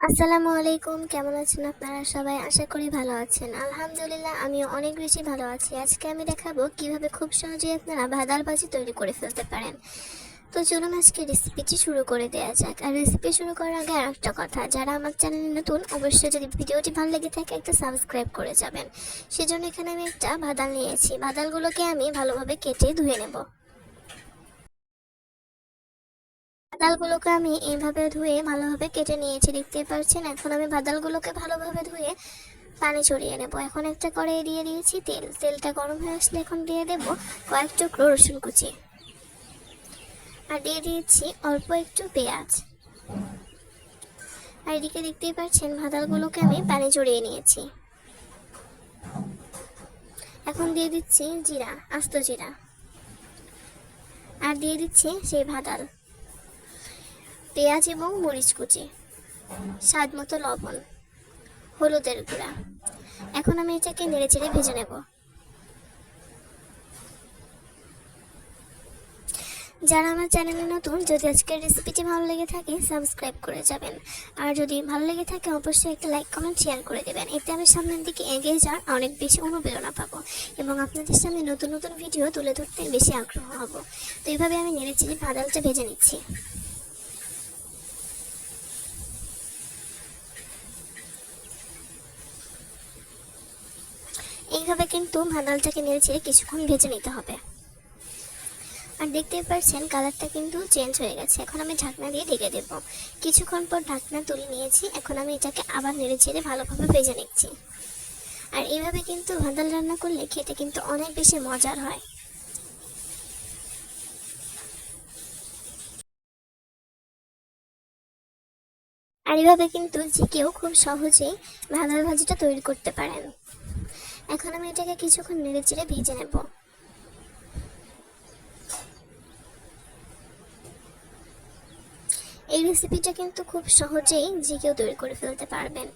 আসসালামু আলাইকুম, কেমন আছেন আপনারা সবাই? আশা করি ভালো আছেন। আলহামদুলিল্লাহ, আমিও অনেক বেশি ভালো আছি। আজকে আমি দেখাবো কিভাবে খুব সহজেই আপনারা ভাদাল ভাজি তৈরি করে ফেলতে পারেন। তো চলুন আজকে রেসিপিটি শুরু করে দেওয়া যাক। আর রেসিপি শুরু করার আগে আর একটা কথা, যারা আমার চ্যানেলে নতুন অবশ্যই যদি ভিডিওটি ভালো লেগে থাকে একটা সাবস্ক্রাইব করে যাবেন। সেজন্য এখানে আমি একটা ভাদাল নিয়েছি। ভাদালগুলোকে আমি ভালোভাবে কেটে ধুয়ে নেব। বাদালগুলোকে আমি এইভাবে ধুয়ে ভালোভাবে কেটে নিয়েছি, দেখতে পাচ্ছেন। এখন আমি বাদালগুলোকে ভালোভাবে ধুয়ে পানি ছড়িয়ে নেব। এখন একটা কড়াইয়ে দিয়ে দিয়েছি তেলটা গরম হয়ে আসলে এখন দিয়ে দেব কয়েক টুকরো রসুন কুচি, আর দিয়ে দিয়েছি অল্প একটু পেঁয়াজ। আর এদিকে দেখতেই পাচ্ছেন বাদালগুলোকে আমি পানি ছড়িয়ে নিয়েছি। এখন দিয়ে দিচ্ছি জিরা, আস্ত জিরা, আর দিয়ে দিচ্ছি সেই ভাদাল, পেঁয়াজ এবং মরিচ কুচি, স্বাদ মতো লবণ, হলুদের গুঁড়া। এখন আমি এটাকে নেড়েচেড়ে ভেজে নেব। যারা আমার চ্যানেলে নতুন, যদি আজকের রেসিপিটি ভালো লেগে থাকে সাবস্ক্রাইব করে যাবেন। আর যদি ভালো লেগে থাকে অবশ্যই একটা লাইক কমেন্ট শেয়ার করে দেবেন। এতে আমি সামনের দিকে এগিয়ে যাওয়ার অনেক বেশি অনুপ্রেরণা পাবো এবং আপনাদের সামনে নতুন নতুন ভিডিও তুলে ধরতে বেশি আগ্রহ হব। তো এইভাবে আমি নেড়েচেড়ে ভাদালটা ভেজে নিচ্ছি। এইভাবে কিন্তু ভাদালটাকে নেড়েচেড়ে কিছুক্ষণ ভেজে নিতে হবে। আর দেখতেই পাচ্ছেন কালারটা কিন্তু চেঞ্জ হয়ে গেছে। এখন আমি ঢাকনা দিয়ে ঢেকে দেবো। কিছুক্ষণ পর ঢাকনা তুলে নিয়েছি। এখন আমি এটাকে আবার নেড়েচেড়ে ভালোভাবে ভেজে নিচ্ছি। আর এইভাবে কিন্তু ভাদাল রান্না করলে খেতে কিন্তু অনেক বেশি মজার হয়। আর এইভাবে কিন্তু যে কেউ খুব সহজেই ভাদাল ভাজিটা তৈরি করতে পারেন। এখন আমি এটাকে কিছুক্ষণ নেড়েচেড়ে ভেজে নেব। এই রেসিপিটা কিন্তু খুব সহজেই যে কেউ তৈরি করে ফেলতে পারবেন।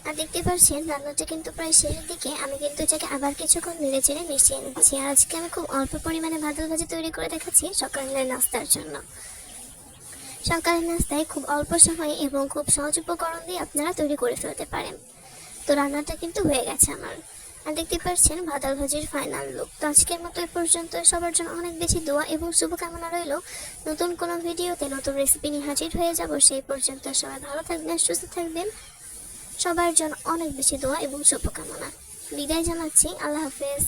আর দেখতে পাচ্ছেন রান্নাটা কিন্তু প্রায় শেষের দিকে। আমি কিন্তু এটাকে আবার কিছুক্ষণ নেড়েচেড়ে মিশিয়ে নিচ্ছি। আর আজকে আমি খুব অল্প পরিমাণে ভাজা ভাজি তৈরি করে দেখাচ্ছি সকালের নাস্তার জন্য। সকালের নাস্তায় খুব অল্প সময় এবং খুব সহজ উপকরণ দিয়ে আপনারা তৈরি করে ফেলতে পারেন। তো রান্নাটা কিন্তু হয়ে গেছে আমার। আর দেখতে পাচ্ছেন ভাদাল ভাজির ফাইনাল লুক। তো আজকের মতো এ পর্যন্ত। সবার জন্য অনেক বেশি দোয়া এবং শুভকামনা রইল। নতুন কোনো ভিডিওতে নতুন রেসিপি নিয়ে হাজির হয়ে যাব। সেই পর্যন্ত সবাই ভালো থাকবেন, সুস্থ থাকবেন। সবার জন্য অনেক বেশি দোয়া এবং শুভকামনা। বিদায় জানাচ্ছি। আল্লাহ হাফেজ।